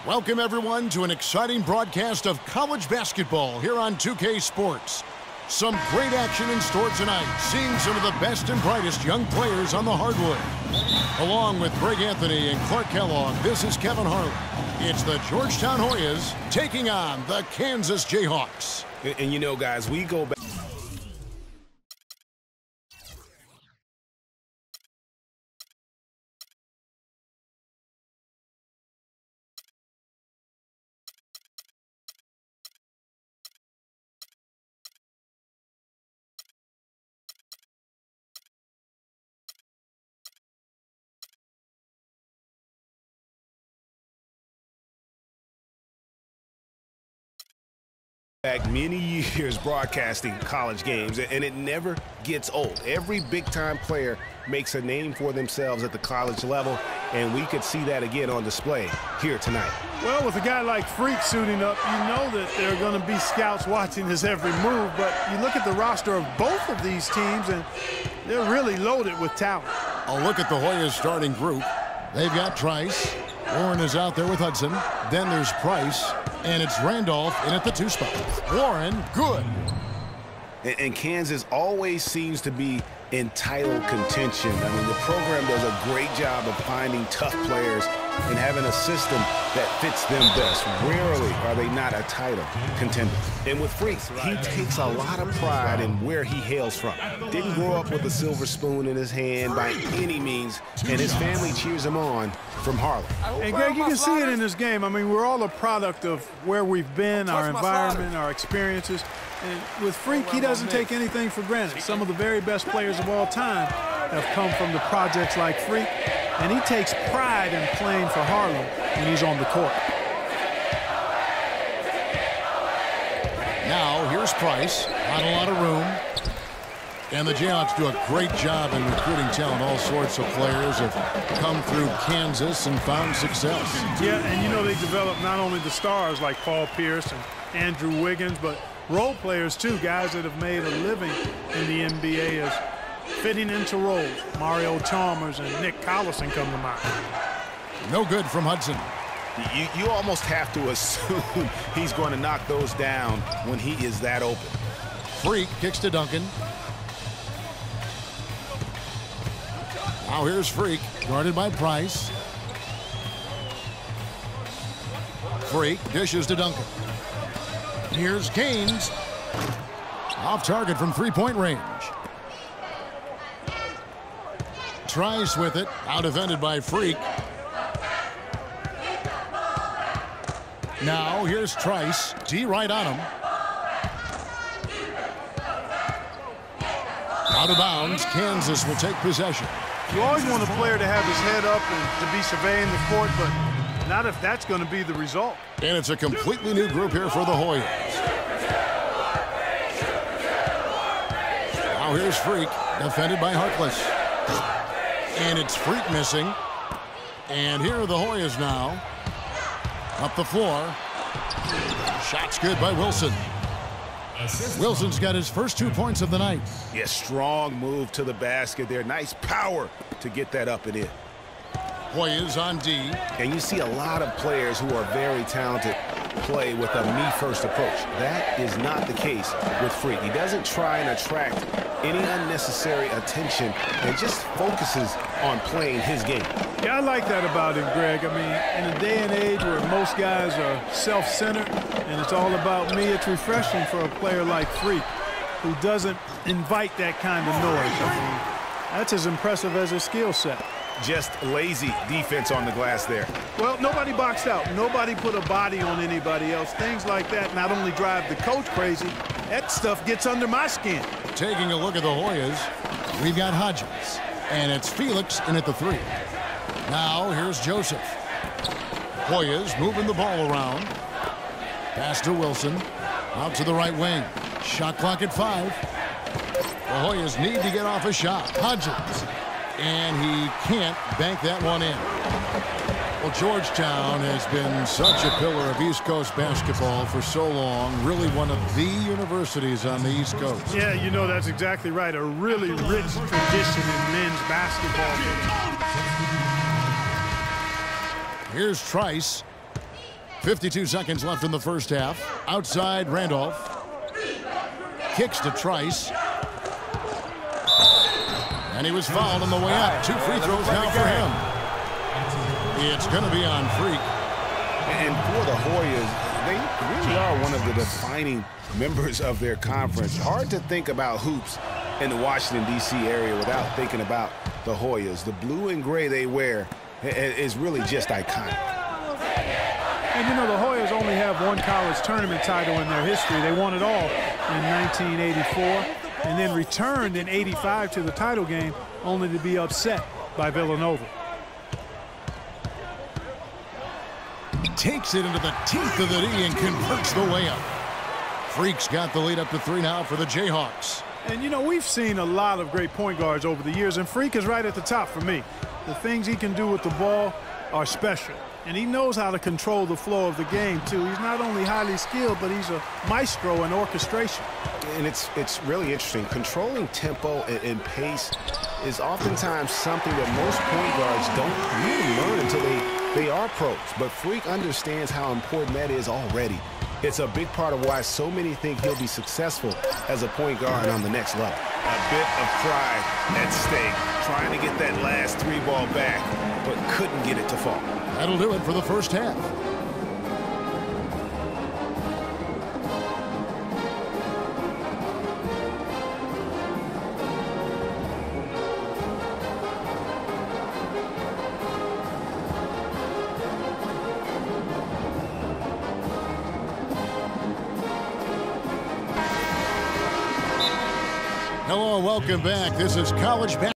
Welcome, everyone, to an exciting broadcast of college basketball here on 2K Sports. Some great action in store tonight, seeing some of the best and brightest young players on the hardwood. Along with Greg Anthony and Clark Kellogg, this is Kevin Harlan. It's the Georgetown Hoyas taking on the Kansas Jayhawks. And you know, guys, we go back. Back many years broadcasting college games, and it never gets old. Every big-time player makes a name for themselves at the college level, and we could see that again on display here tonight. Well, with a guy like Freak suiting up, you know that there are going to be scouts watching his every move, but you look at the roster of both of these teams, and they're really loaded with talent. A look at the Hoyas starting group. They've got Trice. Warren is out there with Hudson. Then there's Price. And it's Randolph in at the 2 spot. Warren, good. And Kansas always seems to be in title contention. I mean, the program does a great job of finding tough players and having a system that fits them best. Rarely are they not a title contender. And with Freak, he takes a lot of pride in where he hails from. Didn't grow up with a silver spoon in his hand by any means, and his family cheers him on from Harlem. And Greg, you can see it in this game. I mean, we're all a product of where we've been, our environment, our experiences. And with Freak, he doesn't take anything for granted. Some of the very best players of all time have come from the projects like Freak, and he takes pride in playing for Harlem when he's on the court. Now, here's Price. Not a lot of room. And the Jayhawks do a great job in recruiting talent. All sorts of players have come through Kansas and found success. Yeah, and you know they develop not only the stars like Paul Pierce and Andrew Wiggins, but role players too, guys that have made a living in the NBA as fitting into roles. Mario Chalmers and Nick Collison come to mind. No good from Hudson. You almost have to assume he's going to knock those down when he is that open. Freak kicks to Duncan. Now here's Freak, guarded by Price. Freak dishes to Duncan. Here's Canes. Off target from three-point range. Trice with it, out defended by Freak. Now here's Trice, D right on him. Out of bounds, Kansas will take possession. You always want a player to have his head up and to be surveying the court, but not if that's going to be the result. And it's a completely new group here for the Hoyas. Now here's Freak, defended by Harkless. And it's Freak missing. And here are the Hoyas now. Up the floor. Shot's good by Wilson. Wilson's got his first 2 points of the night. Yeah, strong move to the basket there. Nice power to get that up and in. Hoyas on D. And you see a lot of players who are very talented play with a me-first approach. That is not the case with Freak. He doesn't try and attract any unnecessary attention and just focuses on playing his game. Yeah, I like that about him, Greg. I mean, in a day and age where most guys are self-centered and it's all about me, it's refreshing for a player like Freak who doesn't invite that kind of noise. I mean, that's as impressive as his skill set. Just lazy defense on the glass there. Well, nobody boxed out. Nobody put a body on anybody else. Things like that not only drive the coach crazy, that stuff gets under my skin. Taking a look at the Hoyas, we've got Hodges. And it's Felix in at the 3. Now here's Joseph. Hoyas moving the ball around. Pass to Wilson. Out to the right wing. Shot clock at 5. The Hoyas need to get off a shot. Hodges. And he can't bank that one in. Well, Georgetown has been such a pillar of East Coast basketball for so long. Really one of the universities on the East Coast. Yeah, you know, that's exactly right. A really rich tradition in men's basketball. Here's Trice. 52 seconds left in the first half. Outside Randolph. Kicks to Trice. And he was fouled on the way up. 2 free throws now for him. It's going to be on Freak. And for the Hoyas, they really are one of the defining members of their conference. Hard to think about hoops in the Washington, D.C. area without thinking about the Hoyas. The blue and gray they wear is really just iconic. And, you know, the Hoyas only have one college tournament title in their history. They won it all in 1984 and then returned in '85 to the title game, only to be upset by Villanova. Takes it into the teeth of the D and converts the layup. Freak's got the lead up to 3 now for the Jayhawks. And, you know, we've seen a lot of great point guards over the years, and Freak is right at the top for me. The things he can do with the ball are special. And he knows how to control the flow of the game, too. He's not only highly skilled, but he's a maestro in orchestration. And it's really interesting. Controlling tempo and pace is oftentimes something that most point guards don't really learn until they are pros. But Freak understands how important that is already. It's a big part of why so many think he'll be successful as a point guard on the next level. A bit of pride at stake, trying to get that last 3 ball back, but couldn't get it to fall. That'll do it for the first half. Hello, welcome back. This is College Basketball.